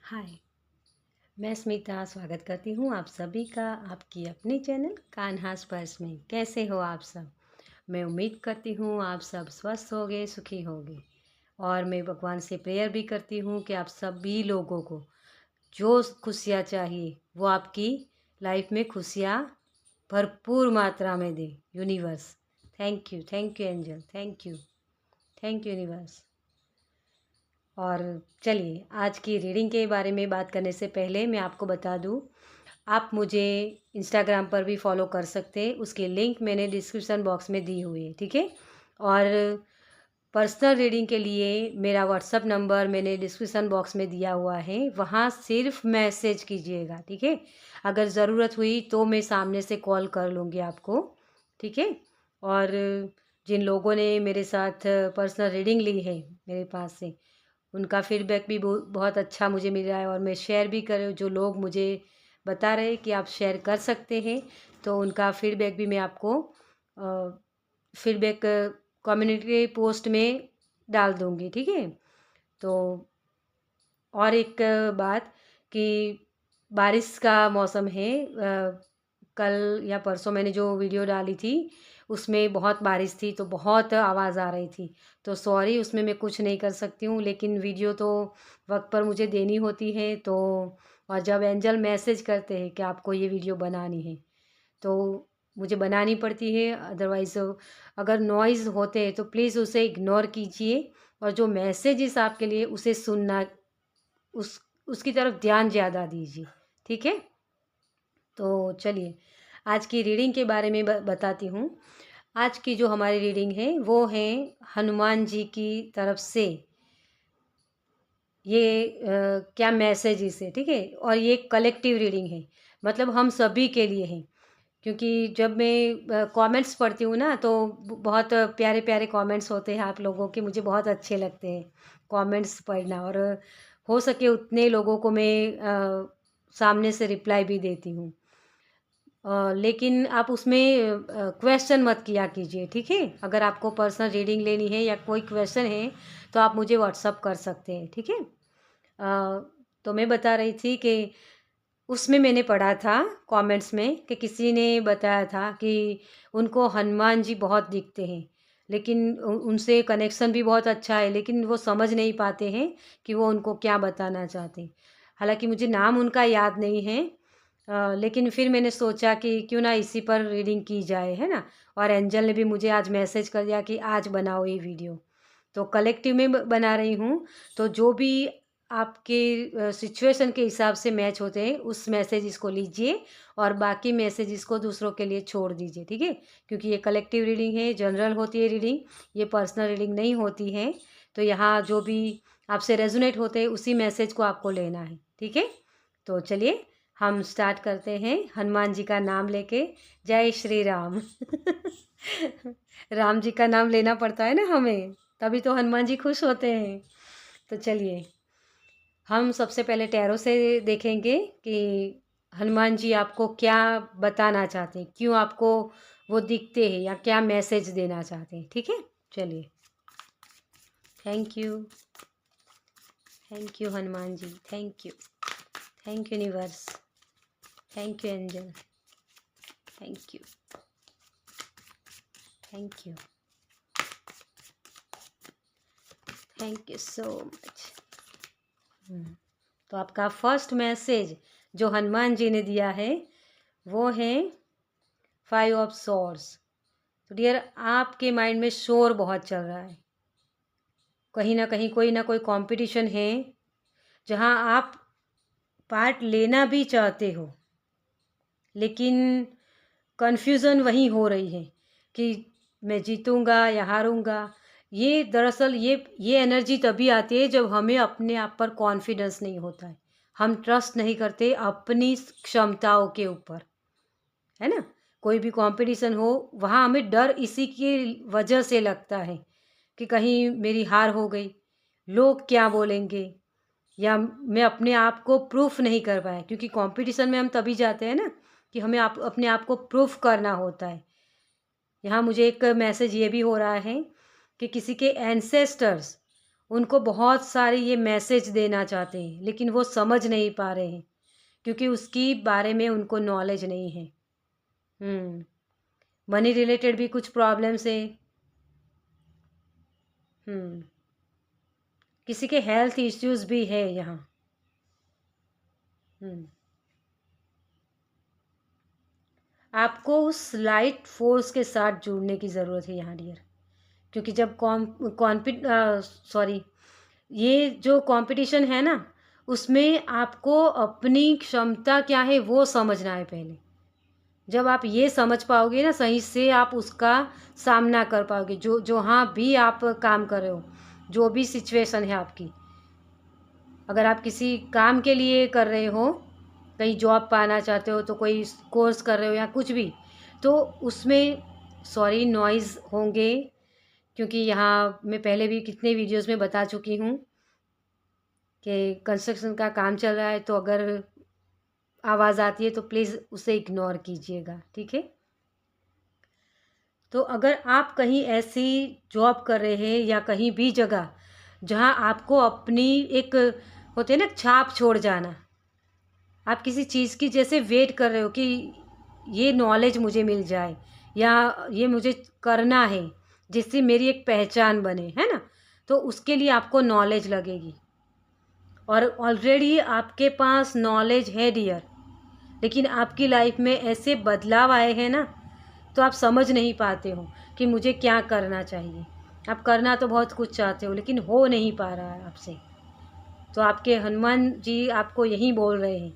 हाय, मैं स्मिता स्वागत करती हूँ आप सभी का आपकी अपनी चैनल कान्हा स्पर्श में। कैसे हो आप सब? मैं उम्मीद करती हूँ आप सब स्वस्थ होगे, सुखी होगे। और मैं भगवान से प्रेयर भी करती हूँ कि आप सभी लोगों को जो खुशियाँ चाहिए वो आपकी लाइफ में खुशियाँ भरपूर मात्रा में दे universe. Thank you angel, thank you universe. और चलिए आज की रीडिंग के बारे में बात करने से पहले मैं आपको बता दूं, आप मुझे इंस्टाग्राम पर भी फॉलो कर सकते हैं। उसकी लिंक मैंने डिस्क्रिप्शन बॉक्स में दी हुई है, ठीक है। और पर्सनल रीडिंग के लिए मेरा व्हाट्सअप नंबर मैंने डिस्क्रिप्शन बॉक्स में दिया हुआ है, वहाँ सिर्फ मैसेज कीजिएगा, ठीक है। अगर ज़रूरत हुई तो मैं सामने से कॉल कर लूँगी आपको, ठीक है। और जिन लोगों ने मेरे साथ पर्सनल रीडिंग ली है मेरे पास से, उनका फीडबैक भी बहुत अच्छा मुझे मिल रहा है। और मैं शेयर भी कर, जो लोग मुझे बता रहे हैं कि आप शेयर कर सकते हैं, तो उनका फीडबैक भी मैं आपको फीडबैक कम्युनिटी पोस्ट में डाल दूँगी, ठीक है। तो और एक बात कि बारिश का मौसम है। कल या परसों मैंने जो वीडियो डाली थी उसमें बहुत बारिश थी, तो बहुत आवाज़ आ रही थी। तो सॉरी, उसमें मैं कुछ नहीं कर सकती हूँ, लेकिन वीडियो तो वक्त पर मुझे देनी होती है। तो और जब एंजल मैसेज करते हैं कि आपको ये वीडियो बनानी है, तो मुझे बनानी पड़ती है। अदरवाइज़ अगर नॉइज़ होते हैं तो प्लीज़ उसे इग्नोर कीजिए, और जो मैसेजेस आपके लिए उसे सुनना, उस उसकी तरफ ध्यान ज़्यादा दीजिए, ठीक है। तो चलिए आज की रीडिंग के बारे में बताती हूँ। आज की जो हमारी रीडिंग है वो है हनुमान जी की तरफ से ये क्या मैसेजेस है, ठीक है। और ये कलेक्टिव रीडिंग है, मतलब हम सभी के लिए है। क्योंकि जब मैं कमेंट्स पढ़ती हूँ ना, तो बहुत प्यारे प्यारे कमेंट्स होते हैं आप लोगों के, मुझे बहुत अच्छे लगते हैं कमेंट्स पढ़ना। और हो सके उतने लोगों को मैं सामने से रिप्लाई भी देती हूँ। लेकिन आप उसमें क्वेश्चन मत किया कीजिए, ठीक है। अगर आपको पर्सनल रीडिंग लेनी है या कोई क्वेश्चन है तो आप मुझे व्हाट्सअप कर सकते हैं, ठीक है। तो मैं बता रही थी कि उसमें मैंने पढ़ा था कमेंट्स में कि किसी ने बताया था कि उनको हनुमान जी बहुत दिखते हैं, लेकिन उनसे कनेक्शन भी बहुत अच्छा है, लेकिन वो समझ नहीं पाते हैं कि वो उनको क्या बताना चाहते हैं। हालांकि मुझे नाम उनका याद नहीं है, लेकिन फिर मैंने सोचा कि क्यों ना इसी पर रीडिंग की जाए, है ना। और एंजल ने भी मुझे आज मैसेज कर दिया कि आज बनाओ ये वीडियो, तो कलेक्टिव में बना रही हूँ। तो जो भी आपके सिचुएशन के हिसाब से मैच होते हैं उस मैसेजेस को लीजिए, और बाकी मैसेजेस को दूसरों के लिए छोड़ दीजिए, ठीक है। क्योंकि ये कलेक्टिव रीडिंग है, जनरल होती है रीडिंग, ये पर्सनल रीडिंग नहीं होती है। तो यहाँ जो भी आपसे रेजोनेट होते हैं उसी मैसेज को आपको लेना है, ठीक है। तो चलिए हम स्टार्ट करते हैं हनुमान जी का नाम लेके। जय श्री राम। राम जी का नाम लेना पड़ता है ना हमें, तभी तो हनुमान जी खुश होते हैं। तो चलिए हम सबसे पहले टैरो से देखेंगे कि हनुमान जी आपको क्या बताना चाहते हैं, क्यों आपको वो दिखते हैं, या क्या मैसेज देना चाहते हैं, ठीक है। चलिए, thank you, Hanuman ji, thank you universe, thank you angel, thank you, thank you, thank you so much. तो आपका फर्स्ट मैसेज जो हनुमान जी ने दिया है वो है 5 ऑफ सॉर्ड्स। तो डियर, आपके माइंड में शोर बहुत चल रहा है, कहीं ना कहीं कोई ना कोई कंपटीशन है जहां आप पार्ट लेना भी चाहते हो, लेकिन कन्फ्यूज़न वहीं हो रही है कि मैं जीतूंगा या हारूंगा। ये दरअसल ये एनर्जी तभी आती है जब हमें अपने आप पर कॉन्फिडेंस नहीं होता है, हम ट्रस्ट नहीं करते अपनी क्षमताओं के ऊपर, है ना। कोई भी कंपटीशन हो वहाँ हमें डर इसी की वजह से लगता है कि कहीं मेरी हार हो गई, लोग क्या बोलेंगे, या मैं अपने आप को प्रूफ नहीं कर पाया। क्योंकि कंपटीशन में हम तभी जाते हैं ना कि हमें अपने आप को प्रूफ करना होता है। यहाँ मुझे एक मैसेज ये भी हो रहा है कि किसी के एंसेस्टर्स उनको बहुत सारे ये मैसेज देना चाहते हैं, लेकिन वो समझ नहीं पा रहे हैं क्योंकि उसकी बारे में उनको नॉलेज नहीं है। मनी रिलेटेड भी कुछ प्रॉब्लम्स है। किसी के हेल्थ इश्यूज भी है यहाँ। आपको उस लाइट फोर्स के साथ जुड़ने की ज़रूरत है यहाँ डियर, क्योंकि जब सॉरी ये जो कंपटीशन है ना, उसमें आपको अपनी क्षमता क्या है वो समझना है पहले। जब आप ये समझ पाओगे ना सही से, आप उसका सामना कर पाओगे। जो जहाँ भी आप काम कर रहे हो, जो भी सिचुएशन है आपकी, अगर आप किसी काम के लिए कर रहे हो, कहीं जॉब पाना चाहते हो, तो कोई कोर्स कर रहे हो या कुछ भी, तो उसमें सॉरी नॉइज़ होंगे, क्योंकि यहाँ मैं पहले भी कितने वीडियोस में बता चुकी हूँ कि कंस्ट्रक्शन का काम चल रहा है, तो अगर आवाज़ आती है तो प्लीज़ उसे इग्नोर कीजिएगा, ठीक है। तो अगर आप कहीं ऐसी जॉब कर रहे हैं या कहीं भी जगह जहाँ आपको अपनी एक होते है ना छाप छोड़ जाना, आप किसी चीज़ की जैसे वेट कर रहे हो कि ये नॉलेज मुझे मिल जाए या ये मुझे करना है जिससे मेरी एक पहचान बने, है ना, तो उसके लिए आपको नॉलेज लगेगी। और ऑलरेडी आपके पास नॉलेज है डियर, लेकिन आपकी लाइफ में ऐसे बदलाव आए हैं ना, तो आप समझ नहीं पाते हो कि मुझे क्या करना चाहिए। आप करना तो बहुत कुछ चाहते हो, लेकिन हो नहीं पा रहा है आपसे। तो आपके हनुमान जी आपको यही बोल रहे हैं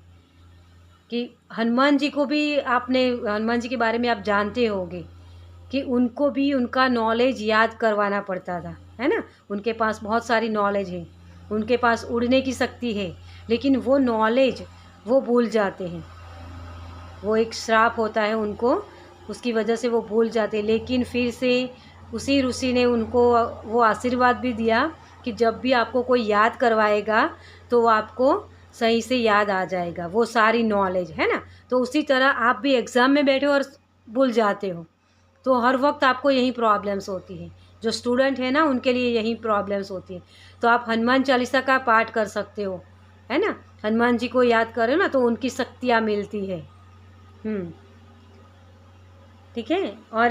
कि हनुमान जी को भी आपने, हनुमान जी के बारे में आप जानते होंगे कि उनको भी उनका नॉलेज याद करवाना पड़ता था, है ना। उनके पास बहुत सारी नॉलेज है, उनके पास उड़ने की शक्ति है, लेकिन वो नॉलेज वो भूल जाते हैं। वो एक श्राप होता है उनको, उसकी वजह से वो भूल जाते हैं। लेकिन फिर से उसी ऋषि ने उनको वो आशीर्वाद भी दिया कि जब भी आपको कोई याद करवाएगा तो वो आपको सही से याद आ जाएगा वो सारी नॉलेज, है ना। तो उसी तरह आप भी एग्ज़ाम में बैठे और भूल जाते हो, तो हर वक्त आपको यही प्रॉब्लम्स होती है। जो स्टूडेंट है ना, उनके लिए यही प्रॉब्लम्स होती है। तो आप हनुमान चालीसा का पाठ कर सकते हो, है ना। हनुमान जी को याद करें ना तो उनकी शक्तियाँ मिलती है। ठीक है। और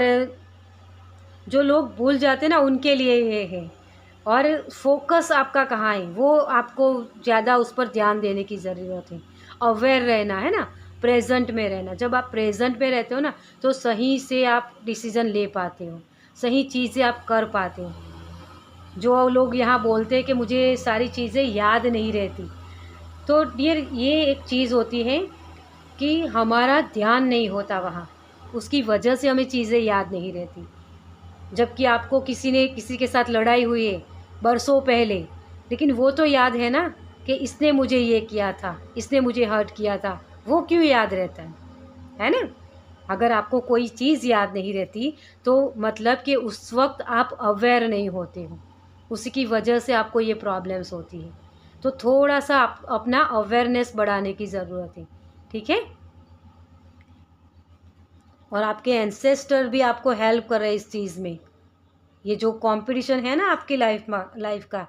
जो लोग भूल जाते हैं ना, उनके लिए ये है। और फोकस आपका कहाँ है, वो आपको ज़्यादा उस पर ध्यान देने की ज़रूरत है। अवेयर रहना, है ना, प्रेजेंट में रहना। जब आप प्रेजेंट में रहते हो ना, तो सही से आप डिसीज़न ले पाते हो, सही चीज़ें आप कर पाते हो। जो लोग यहाँ बोलते हैं कि मुझे सारी चीज़ें याद नहीं रहती, तो डियर ये एक चीज़ होती है कि हमारा ध्यान नहीं होता वहाँ, उसकी वजह से हमें चीज़ें याद नहीं रहती। जबकि आपको किसी ने किसी के साथ लड़ाई हुई है बरसों पहले, लेकिन वो तो याद है ना कि इसने मुझे ये किया था, इसने मुझे हर्ट किया था, वो क्यों याद रहता है ना। अगर आपको कोई चीज़ याद नहीं रहती तो मतलब कि उस वक्त आप अवेयर नहीं होते हो, उसी की वजह से आपको ये प्रॉब्लम्स होती है। तो थोड़ा सा आप अपना अवेयरनेस बढ़ाने की ज़रूरत है, ठीक है। और आपके एंसेस्टर भी आपको हेल्प कर रहे हैं इस चीज़ में। ये जो कंपटीशन है ना आपकी लाइफ का,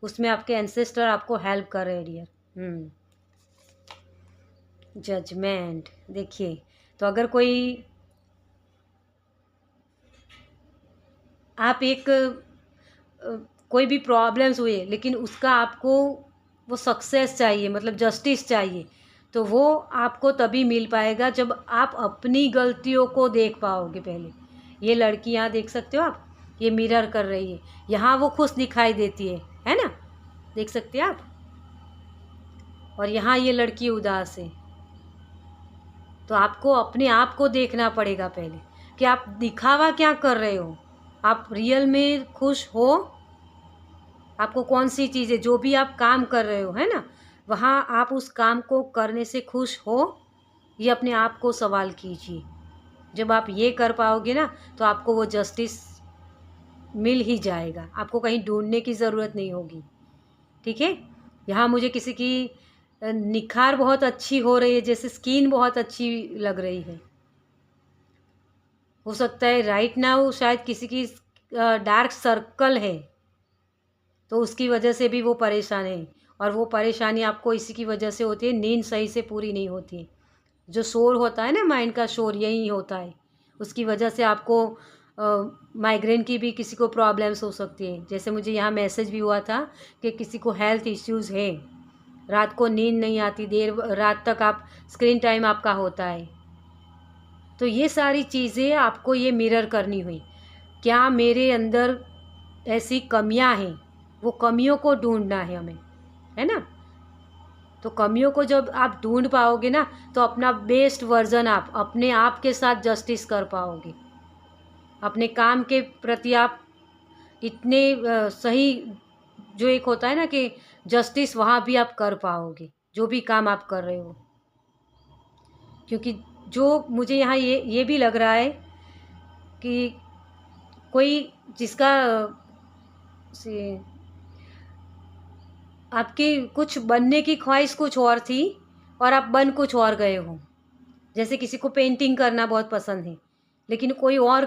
उसमें आपके एंसेस्टर आपको हेल्प कर रहे हैं डियर। जजमेंट देखिए, तो अगर कोई आप एक कोई भी प्रॉब्लम्स हुए, लेकिन उसका आपको वो सक्सेस चाहिए, मतलब जस्टिस चाहिए, तो वो आपको तभी मिल पाएगा जब आप अपनी गलतियों को देख पाओगे पहले। ये लड़की यहाँ देख सकते हो आप, ये मिरर कर रही है, यहाँ वो खुश दिखाई देती है ना, देख सकते हैं आप। और यहाँ ये लड़की उदास है। तो आपको अपने आप को देखना पड़ेगा पहले कि आप दिखावा क्या कर रहे हो, आप रियल में खुश हो। आपको कौन सी चीज़ें, जो भी आप काम कर रहे हो, है ना, वहाँ आप उस काम को करने से खुश हो, ये अपने आप को सवाल कीजिए। जब आप ये कर पाओगे ना, तो आपको वो जस्टिस मिल ही जाएगा, आपको कहीं ढूंढने की ज़रूरत नहीं होगी, ठीक है। यहाँ मुझे किसी की निखार बहुत अच्छी हो रही है, जैसे स्किन बहुत अच्छी लग रही है। हो सकता है राइट नाउ शायद किसी की डार्क सर्कल है, तो उसकी वजह से भी वो परेशान है। और वो परेशानी आपको इसी की वजह से होती है, नींद सही से पूरी नहीं होती है। जो शोर होता है ना, माइंड का शोर, यही होता है। उसकी वजह से आपको माइग्रेन की भी किसी को प्रॉब्लम्स हो सकती है। जैसे मुझे यहाँ मैसेज भी हुआ था कि किसी को हेल्थ इश्यूज़ है, रात को नींद नहीं आती, देर रात तक आप स्क्रीन टाइम आपका होता है। तो ये सारी चीज़ें आपको ये मिरर करनी हुई, क्या मेरे अंदर ऐसी कमियां हैं, वो कमियों को ढूंढना है हमें, है ना। तो कमियों को जब आप ढूंढ पाओगे ना, तो अपना बेस्ट वर्जन आप अपने आप के साथ जस्टिस कर पाओगे। अपने काम के प्रति आप इतने सही, जो एक होता है ना कि जस्टिस, वहाँ भी आप कर पाओगे जो भी काम आप कर रहे हो। क्योंकि जो मुझे यहाँ ये भी लग रहा है कि कोई जिसका से आपकी कुछ बनने की ख्वाहिश कुछ और थी और आप बन कुछ और गए हो। जैसे किसी को पेंटिंग करना बहुत पसंद है, लेकिन कोई और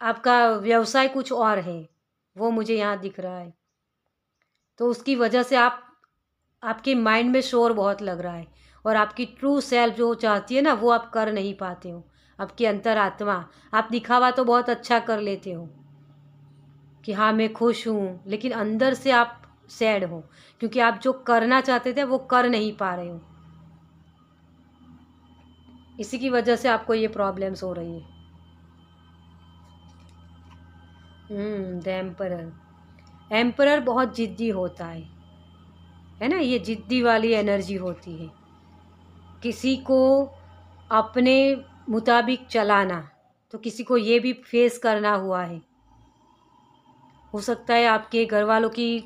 आपका व्यवसाय कुछ और है, वो मुझे यहाँ दिख रहा है। तो उसकी वजह से आपके माइंड में शोर बहुत लग रहा है, और आपकी ट्रू सेल्फ जो चाहती है ना, वो आप कर नहीं पाते हो। आपकी अंतरात्मा, आप दिखावा तो बहुत अच्छा कर लेते हो कि हाँ मैं खुश हूँ, लेकिन अंदर से आप सैड हो, क्योंकि आप जो करना चाहते थे वो कर नहीं पा रहे हो। इसी की वजह से आपको ये प्रॉब्लम्स हो रही है। द एम्परर, एम्परर बहुत जिद्दी होता है ना। ये जिद्दी वाली एनर्जी होती है, किसी को अपने मुताबिक चलाना। तो किसी को ये भी फेस करना हुआ है। हो सकता है आपके घर वालों की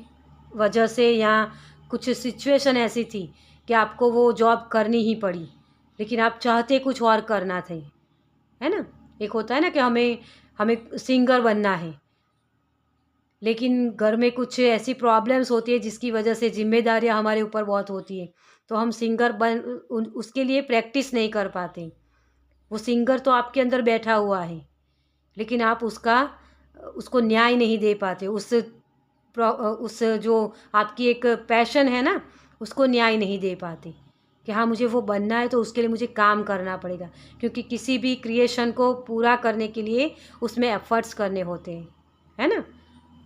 वजह से, या कुछ सिचुएशन ऐसी थी कि आपको वो जॉब करनी ही पड़ी, लेकिन आप चाहते कुछ और करना थे, है ना। एक होता है ना कि हमें हमें सिंगर बनना है, लेकिन घर में कुछ ऐसी प्रॉब्लम्स होती है जिसकी वजह से जिम्मेदारियां हमारे ऊपर बहुत होती है, तो हम सिंगर उसके लिए प्रैक्टिस नहीं कर पाते। वो सिंगर तो आपके अंदर बैठा हुआ है, लेकिन आप उसको न्याय नहीं दे पाते। उस जो आपकी एक पैशन है ना, उसको न्याय नहीं दे पाते कि हाँ मुझे वो बनना है, तो उसके लिए मुझे काम करना पड़ेगा। क्योंकि किसी भी क्रिएशन को पूरा करने के लिए उसमें एफर्ट्स करने होते हैं, है ना।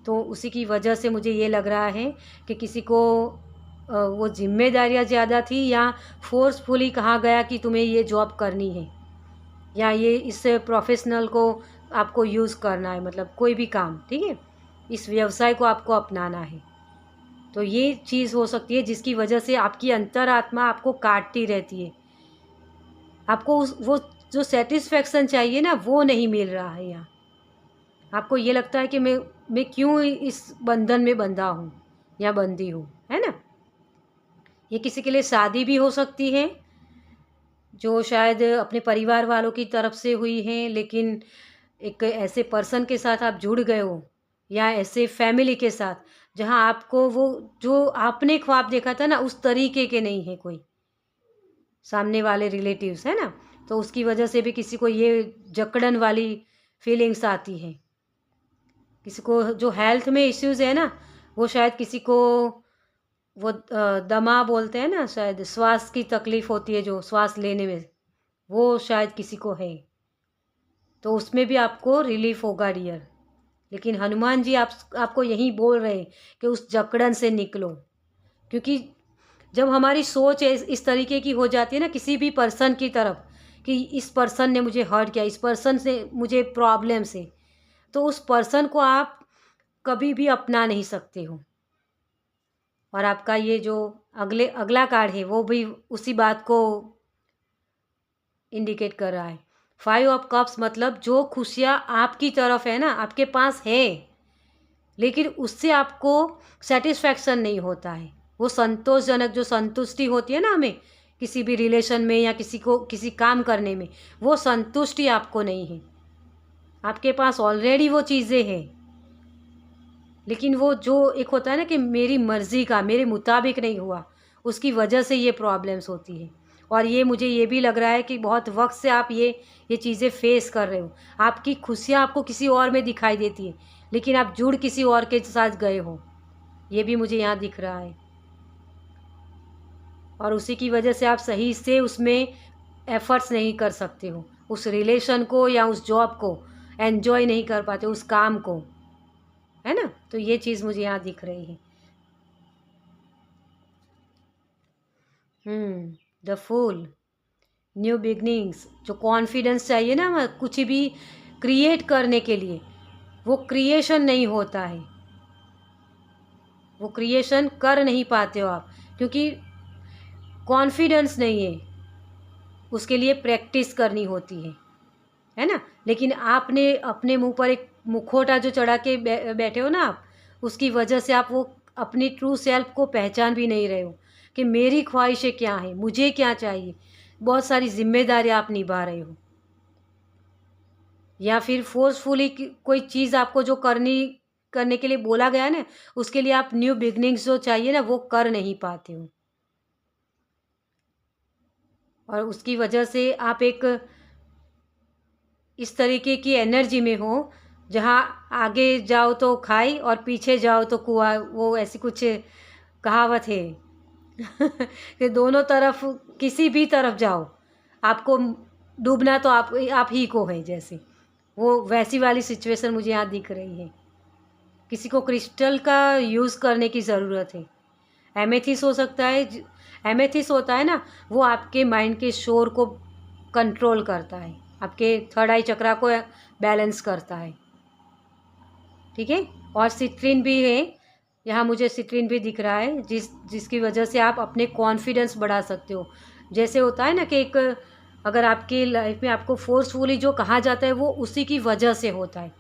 तो उसी की वजह से मुझे ये लग रहा है कि किसी को वो जिम्मेदारियाँ ज़्यादा थी, या फोर्सफुली कहा गया कि तुम्हें ये जॉब करनी है, या ये इस प्रोफेशनल को आपको यूज़ करना है, मतलब कोई भी काम, ठीक है, इस व्यवसाय को आपको अपनाना है। तो ये चीज़ हो सकती है जिसकी वजह से आपकी अंतरात्मा आपको काटती रहती है। आपको वो जो सेटिस्फेक्शन चाहिए ना, वो नहीं मिल रहा है यहाँ। आपको ये लगता है कि मैं क्यों इस बंधन में बंधा हूँ या बंधी हूँ, है ना। ये किसी के लिए शादी भी हो सकती है, जो शायद अपने परिवार वालों की तरफ से हुई है, लेकिन एक ऐसे पर्सन के साथ आप जुड़ गए हो, या ऐसे फैमिली के साथ जहाँ आपको वो जो आपने ख्वाब देखा था ना, उस तरीके के नहीं है कोई, सामने वाले रिलेटिव्स, है ना। तो उसकी वजह से भी किसी को ये जकड़न वाली फीलिंग्स आती है। किसी को जो हेल्थ में इश्यूज़ है ना, वो शायद किसी को वो दमा बोलते हैं ना, शायद श्वास की तकलीफ़ होती है, जो श्वास लेने में, वो शायद किसी को है। तो उसमें भी आपको रिलीफ होगा डियर। लेकिन हनुमान जी आपको यही बोल रहे हैं कि उस जकड़न से निकलो। क्योंकि जब हमारी सोच इस तरीके की हो जाती है ना किसी भी पर्सन की तरफ, कि इस पर्सन ने मुझे हर्ट किया, इस पर्सन से मुझे प्रॉब्लम्स है, तो उस पर्सन को आप कभी भी अपना नहीं सकते हो। और आपका ये जो अगला कार्ड है, वो भी उसी बात को इंडिकेट कर रहा है। 5 ऑफ कप्स, मतलब जो खुशियाँ आपकी तरफ है ना, आपके पास है, लेकिन उससे आपको सेटिस्फैक्शन नहीं होता है। वो संतोषजनक जो संतुष्टि होती है ना हमें किसी भी रिलेशन में, या किसी काम करने में, वो संतुष्टि आपको नहीं है। आपके पास ऑलरेडी वो चीज़ें हैं, लेकिन वो जो एक होता है ना कि मेरी मर्ज़ी का मेरे मुताबिक नहीं हुआ, उसकी वजह से ये प्रॉब्लम्स होती है। और ये मुझे ये भी लग रहा है कि बहुत वक्त से आप ये चीज़ें फेस कर रहे हो। आपकी खुशियाँ आपको किसी और में दिखाई देती है, लेकिन आप जुड़ किसी और के साथ गए हो, ये भी मुझे यहाँ दिख रहा है। और उसी की वजह से आप सही से उसमें एफर्ट्स नहीं कर सकते हो, उस रिलेशन को या उस जॉब को एन्जॉय नहीं कर पाते, उस काम को, है ना। तो ये चीज़ मुझे यहाँ दिख रही है। द फूल, न्यू बिगनिंग्स, जो कॉन्फिडेंस चाहिए ना कुछ भी क्रिएट करने के लिए, वो क्रिएशन नहीं होता है, वो क्रिएशन कर नहीं पाते हो आप, क्योंकि कॉन्फिडेंस नहीं है, उसके लिए प्रैक्टिस करनी होती है ना। लेकिन आपने अपने मुंह पर एक मुखौटा जो चढ़ा के बैठे हो ना आप, उसकी वजह से आप वो अपनी ट्रू सेल्फ को पहचान भी नहीं रहे हो कि मेरी ख्वाहिशें क्या हैं, मुझे क्या चाहिए। बहुत सारी जिम्मेदारी आप निभा रहे हो, या फिर फोर्सफुली कोई चीज़ आपको जो करने के लिए बोला गया है ना, उसके लिए आप न्यू बिगनिंग्स जो चाहिए ना वो कर नहीं पाते हो, और उसकी वजह से आप एक इस तरीके की एनर्जी में हो जहाँ आगे जाओ तो खाई और पीछे जाओ तो कुआं, वो ऐसी कुछ कहावत है कि दोनों तरफ, किसी भी तरफ जाओ आपको डूबना तो आप ही को है, जैसे वो वैसी वाली सिचुएशन मुझे यहाँ दिख रही है। किसी को क्रिस्टल का यूज़ करने की ज़रूरत है। एमेथिस हो सकता है, एमेथिस होता है ना, वो आपके माइंड के शोर को कंट्रोल करता है, आपके थर्ड आई चक्रा को बैलेंस करता है, ठीक है। और सिट्रिन भी है, यहाँ मुझे सिट्रिन भी दिख रहा है, जिसकी वजह से आप अपने कॉन्फिडेंस बढ़ा सकते हो। जैसे होता है ना कि एक, अगर आपकी लाइफ में आपको फोर्सफुली जो कहा जाता है वो उसी की वजह से होता है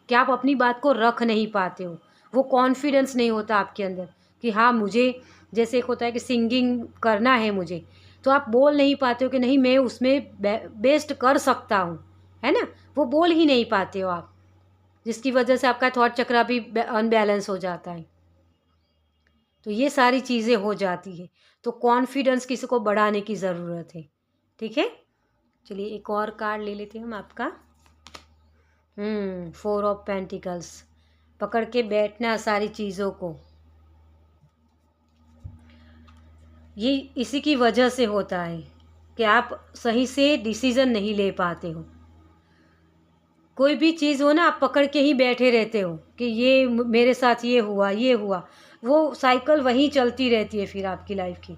कि आप अपनी बात को रख नहीं पाते हो, वो कॉन्फिडेंस नहीं होता आपके अंदर कि हाँ मुझे, जैसे एक होता है कि सिंगिंग करना है मुझे, तो आप बोल नहीं पाते हो कि नहीं मैं उसमें बेस्ट कर सकता हूँ, है ना। वो बोल ही नहीं पाते हो आप, जिसकी वजह से आपका थॉट चक्रा भी अनबैलेंस हो जाता है। तो ये सारी चीज़ें हो जाती है, तो कॉन्फिडेंस किसी को बढ़ाने की ज़रूरत है, ठीक है। चलिए एक और कार्ड ले लेते हैं हम आपका। 4 ऑफ पेंटिकल्स, पकड़ के बैठना सारी चीज़ों को, ये इसी की वजह से होता है कि आप सही से डिसीज़न नहीं ले पाते हो। कोई भी चीज़ हो ना, आप पकड़ के ही बैठे रहते हो कि ये मेरे साथ ये हुआ ये हुआ, वो साइकिल वहीं चलती रहती है फिर आपकी लाइफ की।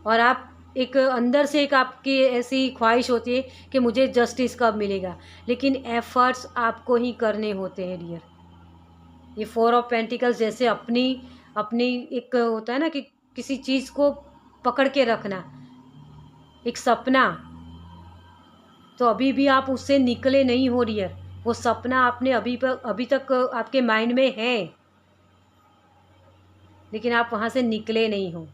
और आप एक अंदर से एक आपकी ऐसी ख्वाहिश होती है कि मुझे जस्टिस कब मिलेगा, लेकिन एफर्ट्स आपको ही करने होते हैं डियर। ये 4 ऑफ पेंटिकल्स जैसे अपनी अपनी एक होता है ना कि किसी चीज़ को पकड़ के रखना, एक सपना, तो अभी भी आप उससे निकले नहीं हो डियर। वो सपना आपने अभी तक आपके माइंड में है, लेकिन आप वहाँ से निकले नहीं हो।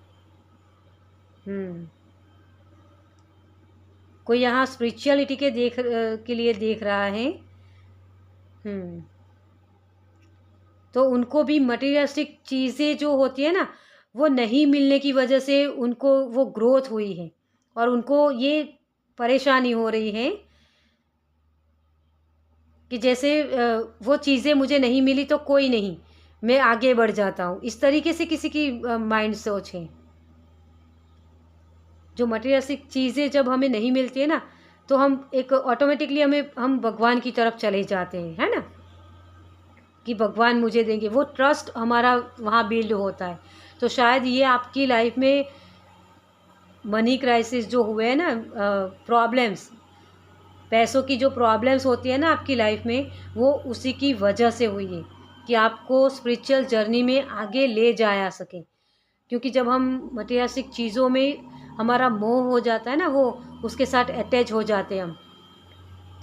कोई यहाँ स्पिरिचुअलिटी के लिए देख रहा है। तो उनको भी मटीरियलिस्टिक चीज़ें जो होती है ना, वो नहीं मिलने की वजह से उनको वो ग्रोथ हुई है, और उनको ये परेशानी हो रही है कि जैसे वो चीज़ें मुझे नहीं मिली तो कोई नहीं, मैं आगे बढ़ जाता हूँ, इस तरीके से किसी की माइंड सोच है। जो मटीरियलिस्टिक चीज़ें जब हमें नहीं मिलती है ना, तो हम एक ऑटोमेटिकली हम भगवान की तरफ चले जाते हैं, है ना, कि भगवान मुझे देंगे, वो ट्रस्ट हमारा वहाँ बिल्ड होता है। तो शायद ये आपकी लाइफ में मनी क्राइसिस जो हुए हैं ना, प्रॉब्लम्स, पैसों की जो प्रॉब्लम्स होती है ना आपकी लाइफ में, वो उसी की वजह से हुई है कि आपको स्पिरिचुअल जर्नी में आगे ले जाया सके। क्योंकि जब हम मटीरियलिस्टिक चीज़ों में हमारा मोह हो जाता है ना, वो उसके साथ अटैच हो जाते हैं हम,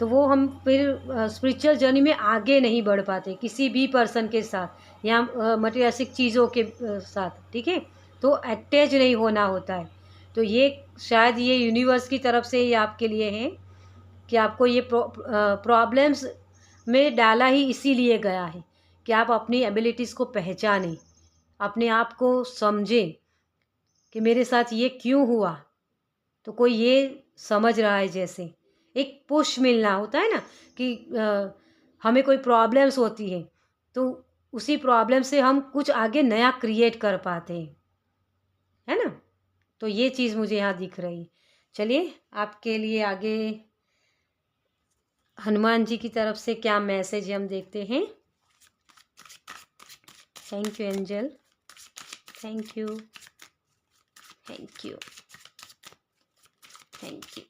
तो वो हम फिर स्पिरिचुअल जर्नी में आगे नहीं बढ़ पाते किसी भी पर्सन के साथ या मटीरियलिस्टिक चीज़ों के साथ, ठीक है। तो अटैच नहीं होना होता है। तो ये शायद ये यूनिवर्स की तरफ से ये आपके लिए है कि आपको ये प्रॉब्लम्स में डाला ही इसीलिए गया है कि आप अपनी एबिलिटीज़ को पहचानें, अपने आप को समझें कि मेरे साथ ये क्यों हुआ। तो कोई ये समझ रहा है जैसे एक पुश मिलना होता है ना कि हमें कोई प्रॉब्लम्स होती है तो उसी प्रॉब्लम से हम कुछ आगे नया क्रिएट कर पाते हैं, है ना। तो ये चीज़ मुझे यहाँ दिख रही। चलिए आपके लिए आगे हनुमान जी की तरफ से क्या मैसेज हम देखते हैं। Thank you angel, thank you, thank you, thank you,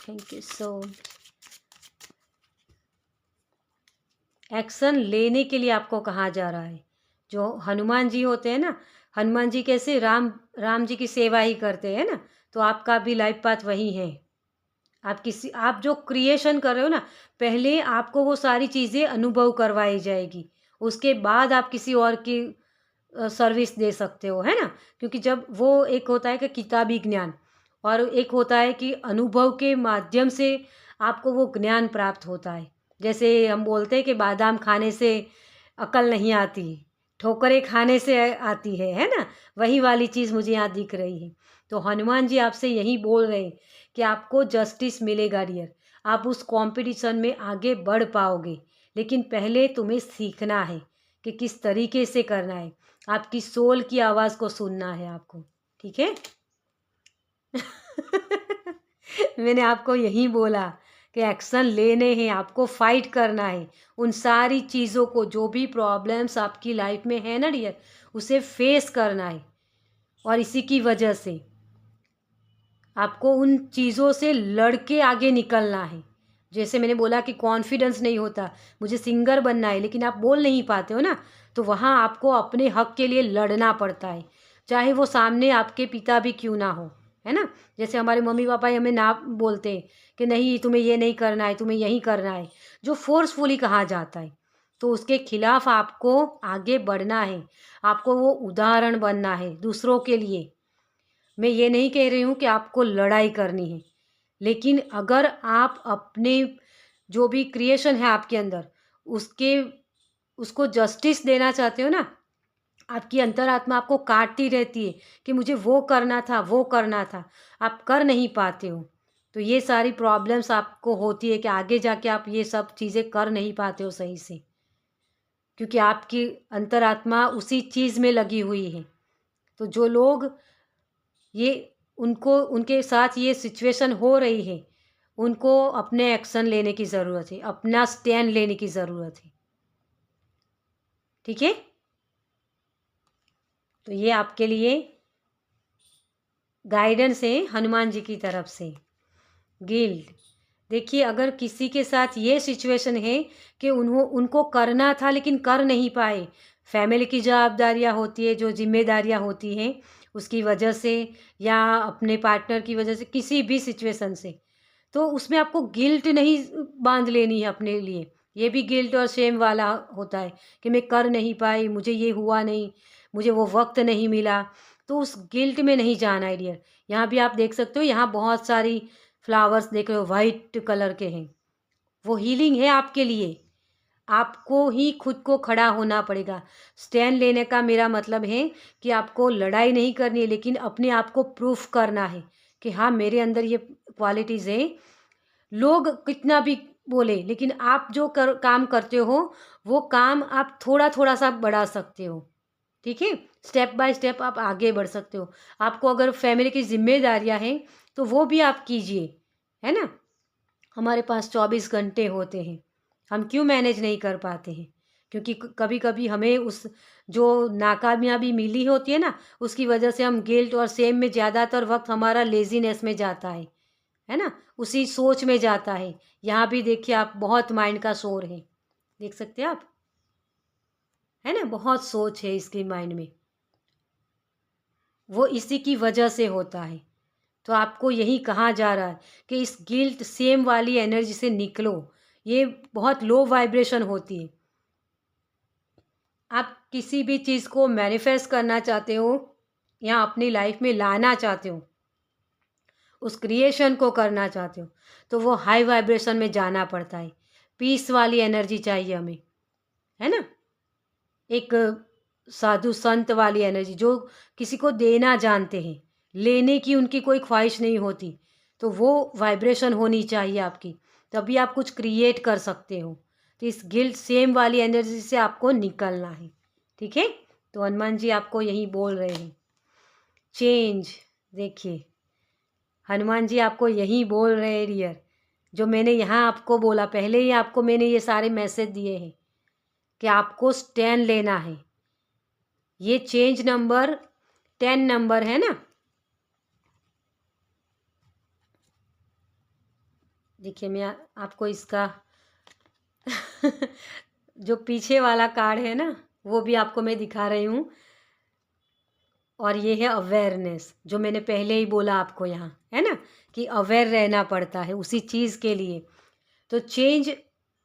thank you so. Action लेने के लिए आपको कहा जा रहा है। जो हनुमान जी होते हैं ना, हनुमान जी कैसे राम जी की सेवा ही करते हैं ना, तो आपका भी लाइफ पाथ वही है। आप जो क्रिएशन कर रहे हो ना, पहले आपको वो सारी चीज़ें अनुभव करवाई जाएगी, उसके बाद आप किसी और की सर्विस दे सकते हो, है ना। क्योंकि जब वो एक होता है कि किताबी ज्ञान और एक होता है कि अनुभव के माध्यम से आपको वो ज्ञान प्राप्त होता है। जैसे हम बोलते हैं कि बादाम खाने से अकल नहीं आती, ठोकरें खाने से आती है ना। वही वाली चीज़ मुझे यहाँ दिख रही है। तो हनुमान जी आपसे यही बोल रहे हैं कि आपको जस्टिस मिलेगा डियर, आप उस कंपटीशन में आगे बढ़ पाओगे। लेकिन पहले तुम्हें सीखना है कि किस तरीके से करना है, आपकी सोल की आवाज़ को सुनना है आपको, ठीक है। मैंने आपको यही बोला कि एक्शन लेने हैं, आपको फाइट करना है उन सारी चीज़ों को, जो भी प्रॉब्लम्स आपकी लाइफ में है ना डियर, उसे फेस करना है। और इसी की वजह से आपको उन चीज़ों से लड़ के आगे निकलना है। जैसे मैंने बोला कि कॉन्फिडेंस नहीं होता, मुझे सिंगर बनना है लेकिन आप बोल नहीं पाते हो ना, तो वहाँ आपको अपने हक के लिए लड़ना पड़ता है, चाहे वो सामने आपके पिता भी क्यों ना हो, है ना। जैसे हमारे मम्मी पापा हमें ना बोलते हैं कि नहीं तुम्हें ये नहीं करना है, तुम्हें यही करना है, जो फोर्सफुली कहा जाता है, तो उसके खिलाफ आपको आगे बढ़ना है, आपको वो उदाहरण बनना है दूसरों के लिए। मैं ये नहीं कह रही हूँ कि आपको लड़ाई करनी है, लेकिन अगर आप अपने जो भी क्रिएशन है आपके अंदर, उसके उसको जस्टिस देना चाहते हो ना, आपकी अंतरात्मा आपको काटती रहती है कि मुझे वो करना था, वो करना था, आप कर नहीं पाते हो। तो ये सारी प्रॉब्लम्स आपको होती है कि आगे जाके आप ये सब चीज़ें कर नहीं पाते हो सही से, क्योंकि आपकी अंतरात्मा उसी चीज़ में लगी हुई है। तो जो लोग ये उनको उनके साथ ये सिचुएशन हो रही है, उनको अपने एक्शन लेने की ज़रूरत है, अपना स्टैंड लेने की ज़रूरत है, ठीक है। तो ये आपके लिए गाइडेंस है हनुमान जी की तरफ से। गिल्ट, देखिए अगर किसी के साथ ये सिचुएशन है कि उनको करना था लेकिन कर नहीं पाए, फैमिली की जवाबदारियाँ होती है, जो जिम्मेदारियाँ होती हैं उसकी वजह से, या अपने पार्टनर की वजह से, किसी भी सिचुएशन से, तो उसमें आपको गिल्ट नहीं बांध लेनी है अपने लिए। ये भी गिल्ट और शेम वाला होता है कि मैं कर नहीं पाई, मुझे ये हुआ नहीं, मुझे वो वक्त नहीं मिला, तो उस गिल्ट में नहीं जाना है डियर। यहाँ भी आप देख सकते हो, यहाँ बहुत सारी फ्लावर्स देख रहे हो वाइट कलर के हैं, वो हीलिंग है आपके लिए। आपको ही खुद को खड़ा होना पड़ेगा। स्टैंड लेने का मेरा मतलब है कि आपको लड़ाई नहीं करनी है, लेकिन अपने आप को प्रूफ करना है कि हाँ मेरे अंदर ये क्वालिटीज़ है। लोग कितना भी बोले, लेकिन आप जो काम करते हो, वो काम आप थोड़ा थोड़ा सा बढ़ा सकते हो, ठीक है। स्टेप बाय स्टेप आप आगे बढ़ सकते हो। आपको अगर फैमिली की जिम्मेदारियां हैं तो वो भी आप कीजिए, है ना। हमारे पास 24 घंटे होते हैं, हम क्यों मैनेज नहीं कर पाते हैं? क्योंकि कभी कभी हमें उस जो नाकामयाबी मिली होती है ना, उसकी वजह से हम गिल्ट और सेम में ज़्यादातर वक्त हमारा लेजीनेस में जाता है ना, उसी सोच में जाता है। यहाँ भी देखिए आप, बहुत माइंड का शोर है, देख सकते हैं आप, है ना, बहुत सोच है इसके माइंड में, वो इसी की वजह से होता है। तो आपको यही कहा जा रहा है कि इस गिल्ट सेम वाली एनर्जी से निकलो, ये बहुत लो वाइब्रेशन होती है। आप किसी भी चीज़ को मैनिफेस्ट करना चाहते हो या अपनी लाइफ में लाना चाहते हो, उस क्रिएशन को करना चाहते हो, तो वो हाई वाइब्रेशन में जाना पड़ता है। पीस वाली एनर्जी चाहिए हमें, है ना। एक साधु संत वाली एनर्जी, जो किसी को देना जानते हैं, लेने की उनकी कोई ख्वाहिश नहीं होती। तो वो वाइब्रेशन होनी चाहिए आपकी, तभी आप कुछ क्रिएट कर सकते हो। तो इस गिल्ट सेम वाली एनर्जी से आपको निकलना है, ठीक है। तो हनुमान जी आपको यही बोल रहे हैं, चेंज। देखिए हनुमान जी आपको यही बोल रहे हैं डियर, जो मैंने यहाँ आपको बोला, पहले ही आपको मैंने ये सारे मैसेज दिए हैं कि आपको स्टैंड लेना है। ये चेंज नंबर 10 नंबर है ना। देखिए मैं आपको इसका जो पीछे वाला कार्ड है ना वो भी आपको मैं दिखा रही हूँ। और ये है अवेयरनेस, जो मैंने पहले ही बोला आपको यहाँ, है ना, कि अवेयर रहना पड़ता है उसी चीज़ के लिए। तो चेंज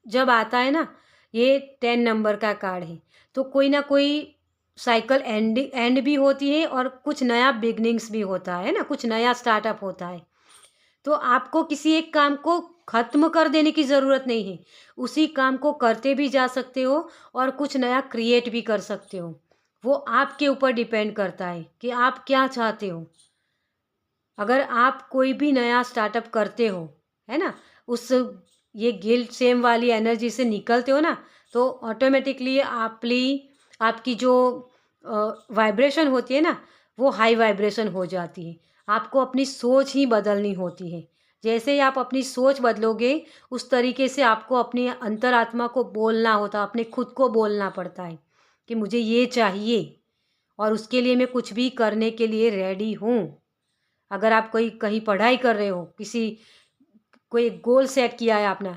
जब आता है ना, ये 10 नंबर का कार्ड है, तो कोई ना कोई साइकिल एंड भी होती है और कुछ नया बिगनिंग्स भी होता है ना, कुछ नया स्टार्टअप होता है। तो आपको किसी एक काम को ख़त्म कर देने की ज़रूरत नहीं है, उसी काम को करते भी जा सकते हो और कुछ नया क्रिएट भी कर सकते हो। वो आपके ऊपर डिपेंड करता है कि आप क्या चाहते हो। अगर आप कोई भी नया स्टार्टअप करते हो, है ना, उस ये गिल्ट सेम वाली एनर्जी से निकलते हो ना, तो ऑटोमेटिकली आपकी जो वाइब्रेशन होती है ना, वो हाई वाइब्रेशन हो जाती है। आपको अपनी सोच ही बदलनी होती है। जैसे ही आप अपनी सोच बदलोगे, उस तरीके से आपको अपनी अंतरात्मा को बोलना होता है, अपने खुद को बोलना पड़ता है कि मुझे ये चाहिए और उसके लिए मैं कुछ भी करने के लिए रेडी हूँ। अगर आप कोई कहीं पढ़ाई कर रहे हो, कोई गोल सेट किया है आपने,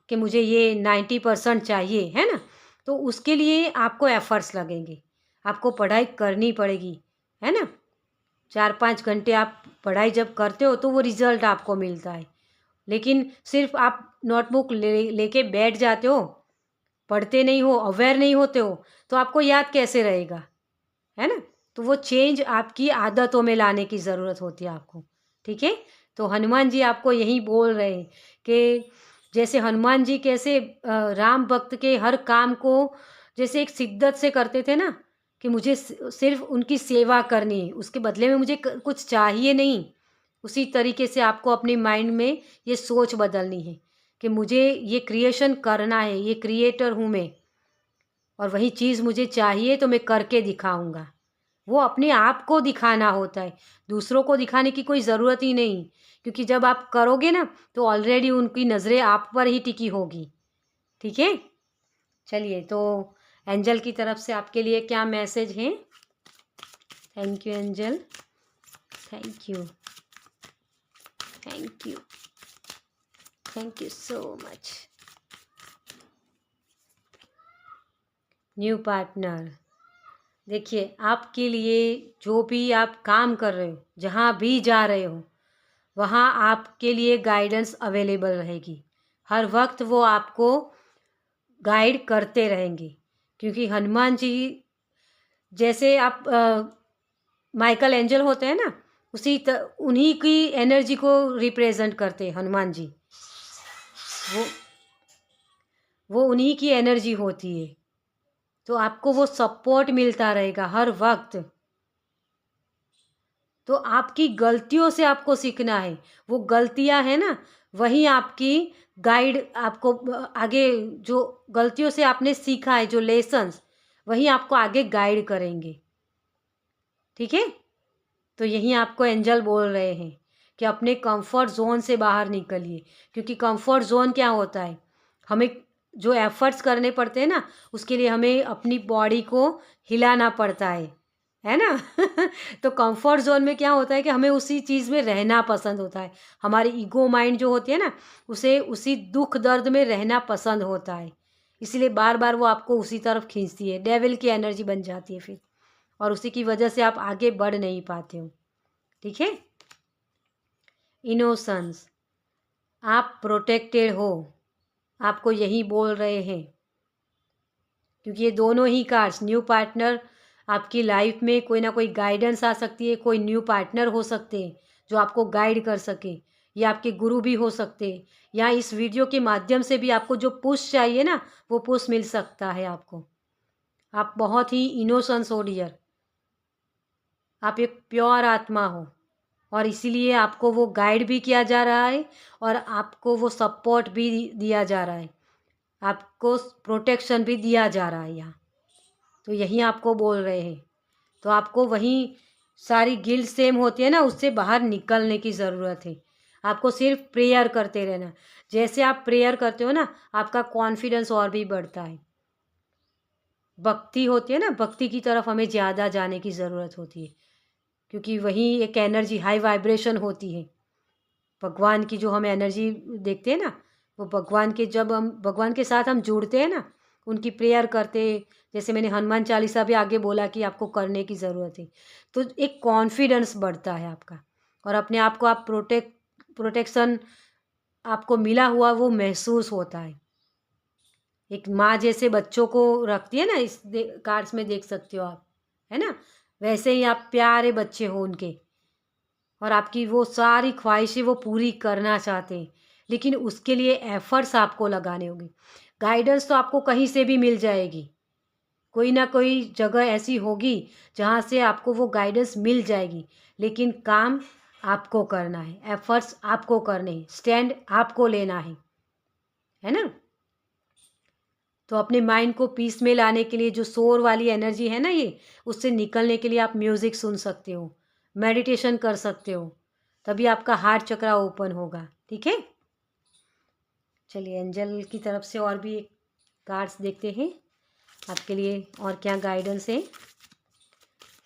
कि मुझे ये 90% चाहिए, है ना, तो उसके लिए आपको एफर्ट्स लगेंगे, आपको पढ़ाई करनी पड़ेगी, है ना। 4-5 घंटे आप पढ़ाई जब करते हो तो वो रिज़ल्ट आपको मिलता है। लेकिन सिर्फ आप नोटबुक लेके बैठ जाते हो, पढ़ते नहीं हो, अवेयर नहीं होते हो, तो आपको याद कैसे रहेगा, है ना। तो वो चेंज आपकी आदतों में लाने की ज़रूरत होती है आपको, ठीक है। तो हनुमान जी आपको यही बोल रहे हैं कि जैसे हनुमान जी कैसे राम भक्त के हर काम को जैसे एक शिद्दत से करते थे ना, कि मुझे सिर्फ उनकी सेवा करनी है, उसके बदले में मुझे कुछ चाहिए नहीं। उसी तरीके से आपको अपने माइंड में ये सोच बदलनी है कि मुझे ये क्रिएशन करना है, ये क्रिएटर हूँ मैं, और वही चीज़ मुझे चाहिए तो मैं करके दिखाऊंगा। वो अपने आप को दिखाना होता है, दूसरों को दिखाने की कोई ज़रूरत ही नहीं, क्योंकि जब आप करोगे ना तो ऑलरेडी उनकी नज़रें आप पर ही टिकी होगी, ठीक है। चलिए, तो एंजल की तरफ से आपके लिए क्या मैसेज है। Thank you angel, thank you, thank you, thank you so much. New partner, देखिए आपके लिए जो भी आप काम कर रहे हो, जहाँ भी जा रहे हो, वहाँ आपके लिए गाइडेंस अवेलेबल रहेगी। हर वक्त वो आपको गाइड करते रहेंगे, क्योंकि हनुमान जी जैसे आप माइकल एंजल होते हैं ना, उन्हीं की एनर्जी को रिप्रेजेंट करते हैं हनुमान जी। वो वो उन्हीं की एनर्जी होती है, तो आपको वो सपोर्ट मिलता रहेगा हर वक्त। तो आपकी गलतियों से आपको सीखना है, वो गलतियां है ना, वही आपकी गाइड आपको आगे, जो गलतियों से आपने सीखा है जो लेसन्स, वही आपको आगे गाइड करेंगे, ठीक है। तो यही आपको एंजल बोल रहे हैं कि अपने कंफर्ट जोन से बाहर निकलिए, क्योंकि कंफर्ट जोन क्या होता है, हमें जो एफर्ट्स करने पड़ते हैं ना, उसके लिए हमें अपनी बॉडी को हिलाना पड़ता है ना। तो कंफर्ट जोन में क्या होता है कि हमें उसी चीज़ में रहना पसंद होता है, हमारी ईगो माइंड जो होती है ना, उसे उसी दुख दर्द में रहना पसंद होता है, इसलिए बार बार वो आपको उसी तरफ खींचती है, डेविल की एनर्जी बन जाती है फिर, और उसी की वजह से आप आगे बढ़ नहीं पाते हो, ठीक है। इनोसेंस, आप प्रोटेक्टेड हो, आपको यही बोल रहे हैं, क्योंकि ये दोनों ही कार्ड्स, न्यू पार्टनर, आपकी लाइफ में कोई ना कोई गाइडेंस आ सकती है, कोई न्यू पार्टनर हो सकते हैं जो आपको गाइड कर सके, या आपके गुरु भी हो सकते हैं, या इस वीडियो के माध्यम से भी आपको जो पुश चाहिए ना, वो पुश मिल सकता है आपको। आप बहुत ही इनोसेंस हो डियर, आप एक प्योर आत्मा हो और इसीलिए आपको वो गाइड भी किया जा रहा है और आपको वो सपोर्ट भी दिया जा रहा है, आपको प्रोटेक्शन भी दिया जा रहा है यहाँ। तो यही आपको बोल रहे हैं। तो आपको वहीं सारी गिल्ट सेम होती है ना, उससे बाहर निकलने की ज़रूरत है। आपको सिर्फ प्रेयर करते रहना। जैसे आप प्रेयर करते हो ना, आपका कॉन्फिडेंस और भी बढ़ता है। भक्ति होती है ना, भक्ति की तरफ हमें ज़्यादा जाने की ज़रूरत होती है, क्योंकि वही एक एनर्जी हाई वाइब्रेशन होती है। भगवान की जो हम एनर्जी देखते हैं ना, वो भगवान के साथ हम जुड़ते हैं ना, उनकी प्रेयर करते, जैसे मैंने हनुमान चालीसा भी आगे बोला कि आपको करने की ज़रूरत है, तो एक कॉन्फिडेंस बढ़ता है आपका और अपने आप को आप प्रोटेक्शन आपको मिला हुआ वो महसूस होता है। एक माँ जैसे बच्चों को रखती है ना, इस कार्ड्स में देख सकते हो आप, है ना, वैसे ही आप प्यारे बच्चे हो उनके और आपकी वो सारी ख्वाहिशें वो पूरी करना चाहते हैं, लेकिन उसके लिए एफ़र्ट्स आपको लगाने होंगे। गाइडेंस तो आपको कहीं से भी मिल जाएगी, कोई ना कोई जगह ऐसी होगी जहाँ से आपको वो गाइडेंस मिल जाएगी, लेकिन काम आपको करना है, एफ़र्ट्स आपको करने हैं, स्टैंड आपको लेना है ना? तो अपने माइंड को पीस में लाने के लिए जो शोर वाली एनर्जी है ना ये, उससे निकलने के लिए आप म्यूज़िक सुन सकते हो, मेडिटेशन कर सकते हो, तभी आपका हार्ट चक्रा ओपन होगा, ठीक है? चलिए एंजल की तरफ से और भी एक कार्ड्स देखते हैं आपके लिए और क्या गाइडेंस है।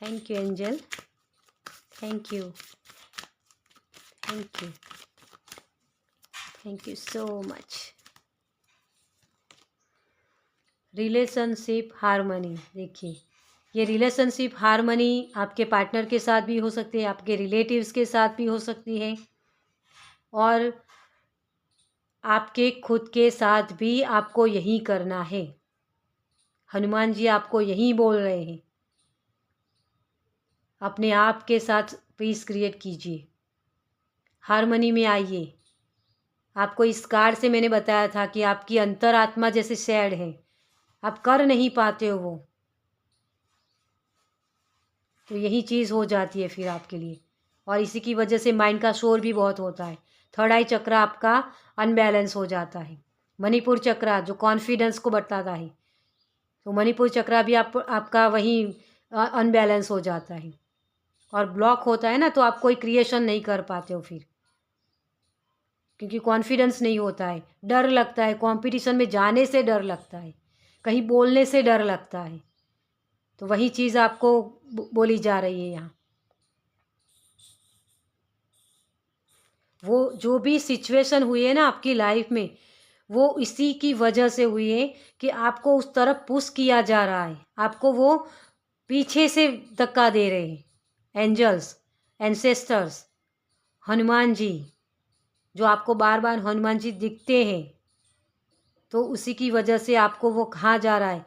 Thank you angel, thank you, thank you, thank you so much. Relationship harmony, देखिए ये रिलेशनशिप हारमनी आपके पार्टनर के साथ भी हो सकती है, आपके रिलेटिव्स के साथ भी हो सकती है और आपके खुद के साथ भी आपको यही करना है। हनुमान जी आपको यही बोल रहे हैं, अपने आप के साथ पीस क्रिएट कीजिए, हारमनी में आइए। आपको इस कार्ड से मैंने बताया था कि आपकी अंतरात्मा जैसे सैड है, आप कर नहीं पाते हो वो, तो यही चीज़ हो जाती है फिर आपके लिए और इसी की वजह से माइंड का शोर भी बहुत होता है। थर्ड आई चक्र आपका अनबैलेंस हो जाता है। मणिपुर चक्र जो कॉन्फिडेंस को बताता है, तो मणिपुर चक्र भी आपका वहीं अनबैलेंस हो जाता है और ब्लॉक होता है ना, तो आप कोई क्रिएशन नहीं कर पाते हो फिर, क्योंकि कॉन्फिडेंस नहीं होता है, डर लगता है, कंपटीशन में जाने से डर लगता है, कहीं बोलने से डर लगता है, तो वही चीज़ आपको बोली जा रही है यहाँ। वो जो भी सिचुएशन हुई है ना आपकी लाइफ में, वो इसी की वजह से हुई है कि आपको उस तरफ पुश किया जा रहा है, आपको वो पीछे से धक्का दे रहे हैं एंजल्स, एंसेस्टर्स, हनुमान जी, जो आपको बार बार हनुमान जी दिखते हैं, तो उसी की वजह से आपको वो कहा जा रहा है,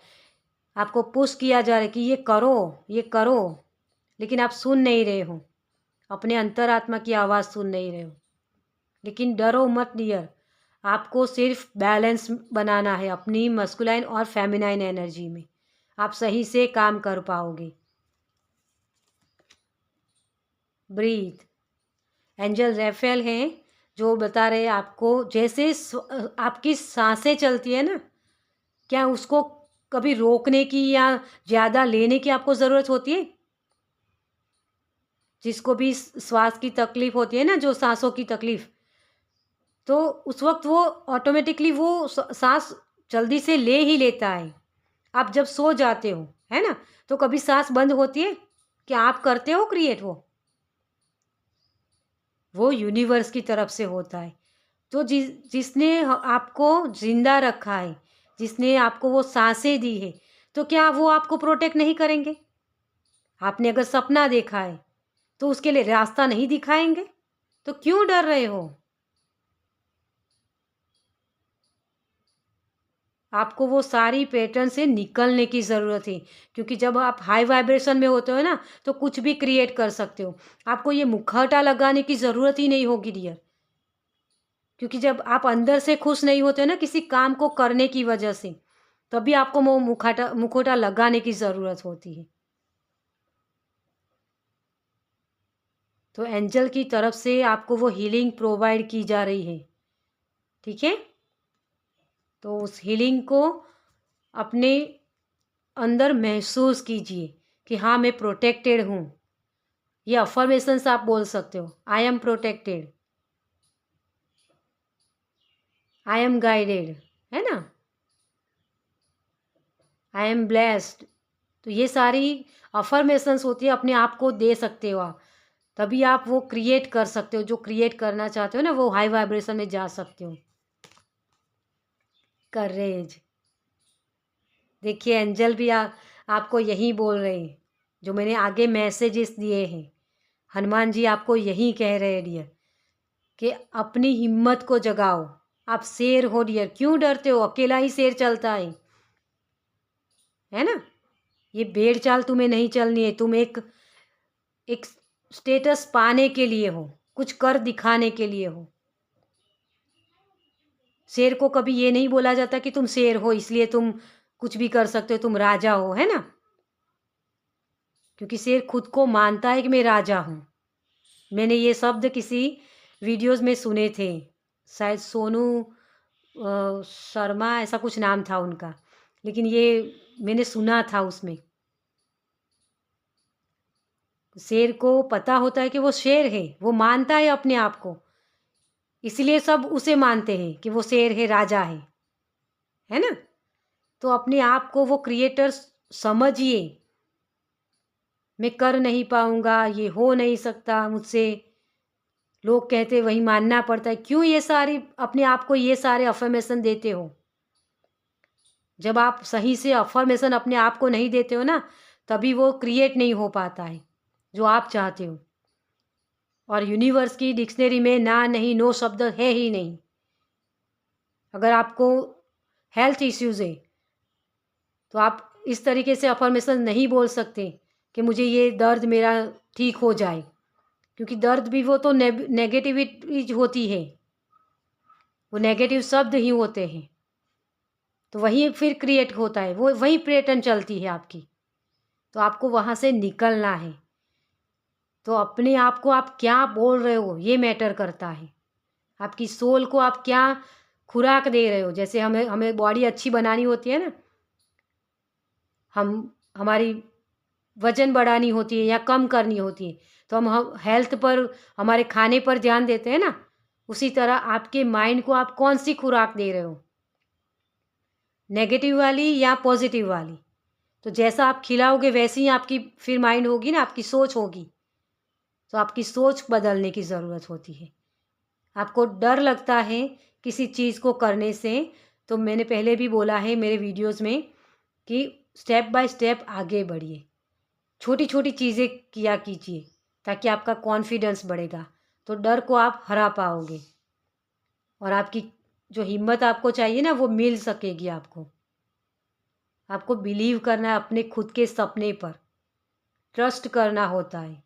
आपको पुश किया जा रहा है कि ये करो, ये करो, लेकिन आप सुन नहीं रहे हो, अपने अंतरात्मा की आवाज़ सुन नहीं रहे हो। लेकिन डरो मत डियर, आपको सिर्फ बैलेंस बनाना है अपनी मस्कुलाइन और फेमिनाइन एनर्जी में, आप सही से काम कर पाओगे। ब्रीथ, एंजल रेफेल हैं जो बता रहे हैं आपको, जैसे आपकी सांसें चलती है ना, क्या उसको कभी रोकने की या ज़्यादा लेने की आपको ज़रूरत होती है? जिसको भी श्वास की तकलीफ़ होती है ना, जो सांसों की तकलीफ़, तो उस वक्त वो ऑटोमेटिकली वो सांस जल्दी से ले ही लेता है। आप जब सो जाते हो, है ना, तो कभी सांस बंद होती है? क्या आप करते हो क्रिएट वो यूनिवर्स की तरफ से होता है। तो जिसने आपको ज़िंदा रखा है, जिसने आपको वो सांसें दी है, तो क्या वो आपको प्रोटेक्ट नहीं करेंगे? आपने अगर सपना देखा है, तो उसके लिए रास्ता नहीं दिखाएंगे? तो क्यों डर रहे हो? आपको वो सारी पैटर्न से निकलने की ज़रूरत है, क्योंकि जब आप हाई वाइब्रेशन में होते हो ना, तो कुछ भी क्रिएट कर सकते हो। आपको ये मुखौटा लगाने की ज़रूरत ही नहीं होगी डियर, क्योंकि जब आप अंदर से खुश नहीं होते हो ना किसी काम को करने की वजह से, तभी आपको वो मुखौटा लगाने की ज़रूरत होती है। तो एंजल की तरफ से आपको वो हीलिंग प्रोवाइड की जा रही है, ठीक है। तो उस हीलिंग को अपने अंदर महसूस कीजिए कि हाँ मैं प्रोटेक्टेड हूँ। ये अफर्मेशंस आप बोल सकते हो, I am protected, I am guided, है ना, आई एम ब्लेस्ड। तो ये सारी अफर्मेशंस होती है, अपने आप को दे सकते हो आप, तभी आप वो क्रिएट कर सकते हो। जो क्रिएट करना चाहते हो ना, वो हाई वाइब्रेशन में जा सकते हो। करेज, देखिए एंजल भी आपको यही बोल रहे हैं, जो मैंने आगे मैसेजेस दिए हैं। हनुमान जी आपको यही कह रहे हैं डियर, कि अपनी हिम्मत को जगाओ। आप शेर हो डियर, क्यों डरते हो? अकेला ही शेर चलता है ना। ये भेड़ चाल तुम्हें नहीं चलनी है। तुम एक स्टेटस पाने के लिए हो, कुछ कर दिखाने के लिए हो। शेर को कभी ये नहीं बोला जाता कि तुम शेर हो इसलिए तुम कुछ भी कर सकते हो, तुम राजा हो, है ना। क्योंकि शेर खुद को मानता है कि मैं राजा हूँ। मैंने ये शब्द किसी वीडियोस में सुने थे, शायद सोनू शर्मा ऐसा कुछ नाम था उनका, लेकिन ये मैंने सुना था उसमें। शेर को पता होता है कि वो शेर है, वो मानता है अपने आप को, इसलिए सब उसे मानते हैं कि वो शेर है, राजा है ना। तो अपने आप को वो क्रिएटर समझिए। मैं कर नहीं पाऊंगा, ये हो नहीं सकता मुझसे, लोग कहते वही मानना पड़ता है। क्यों ये सारी अपने आप को ये सारे अफर्मेशन देते हो? जब आप सही से अफर्मेशन अपने आप को नहीं देते हो ना, तभी वो क्रिएट नहीं हो पाता है जो आप चाहते हो। और यूनिवर्स की डिक्शनरी में ना, नहीं, नो शब्द है ही नहीं। अगर आपको हेल्थ इश्यूज़ है तो आप इस तरीके से अफर्मेशन नहीं बोल सकते कि मुझे ये दर्द मेरा ठीक हो जाए, क्योंकि दर्द भी वो तो नेगेटिविटी होती है, वो नेगेटिव शब्द ही होते हैं। तो वही फिर क्रिएट होता है, वो वही पैटर्न चलती है आपकी। तो आपको वहाँ से निकलना है। तो अपने आप को आप क्या बोल रहे हो ये मैटर करता है। आपकी सोल को आप क्या खुराक दे रहे हो। जैसे हमें हमें बॉडी अच्छी बनानी होती है ना, हमारी वजन बढ़ानी होती है या कम करनी होती है, तो हम हेल्थ पर, हमारे खाने पर ध्यान देते हैं ना। उसी तरह आपके माइंड को आप कौन सी खुराक दे रहे हो, नेगेटिव वाली या पॉजिटिव वाली। तो जैसा आप खिलाओगे वैसी ही आपकी फिर माइंड होगी ना, आपकी सोच होगी। तो आपकी सोच बदलने की ज़रूरत होती है। आपको डर लगता है किसी चीज़ को करने से, तो मैंने पहले भी बोला है मेरे वीडियोस में कि स्टेप बाय स्टेप आगे बढ़िए, छोटी छोटी चीज़ें किया कीजिए, ताकि आपका कॉन्फिडेंस बढ़ेगा। तो डर को आप हरा पाओगे और आपकी जो हिम्मत आपको चाहिए ना, वो मिल सकेगी आपको। आपको बिलीव करना है अपने खुद के सपने पर, ट्रस्ट करना होता है।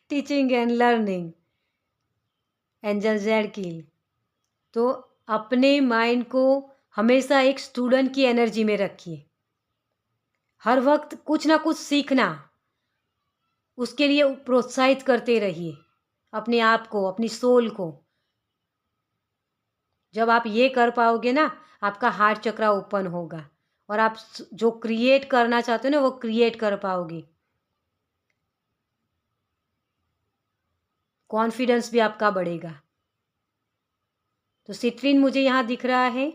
Teaching and learning, angel Zadkiel. तो अपने माइंड को हमेशा एक स्टूडेंट की एनर्जी में रखिए। हर वक्त कुछ ना कुछ सीखना, उसके लिए प्रोत्साहित करते रहिए अपने आप को, अपनी सोल को। जब आप ये कर पाओगे ना, आपका हार्ट चक्र ओपन होगा और आप जो क्रिएट करना चाहते हो ना, वो क्रिएट कर पाओगे। कॉन्फिडेंस भी आपका बढ़ेगा। तो सिट्रीन मुझे यहाँ दिख रहा है,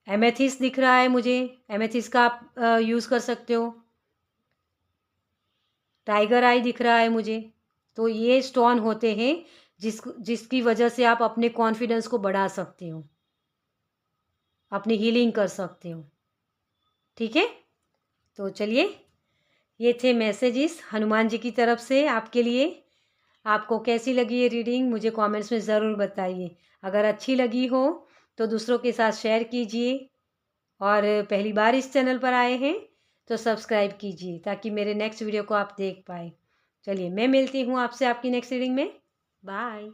एमेथिस दिख रहा है मुझे, एमेथिस का आप यूज़ कर सकते हो। टाइगर आई दिख रहा है मुझे। तो ये स्टोन होते हैं जिसकी वजह से आप अपने कॉन्फिडेंस को बढ़ा सकते हो, अपनी हीलिंग कर सकते हो। ठीक है, तो चलिए, ये थे मैसेजेस हनुमान जी की तरफ से आपके लिए। आपको कैसी लगी ये रीडिंग मुझे कमेंट्स में ज़रूर बताइए। अगर अच्छी लगी हो तो दूसरों के साथ शेयर कीजिए, और पहली बार इस चैनल पर आए हैं तो सब्सक्राइब कीजिए, ताकि मेरे नेक्स्ट वीडियो को आप देख पाए। चलिए, मैं मिलती हूँ आपसे आपकी नेक्स्ट रीडिंग में। बाय।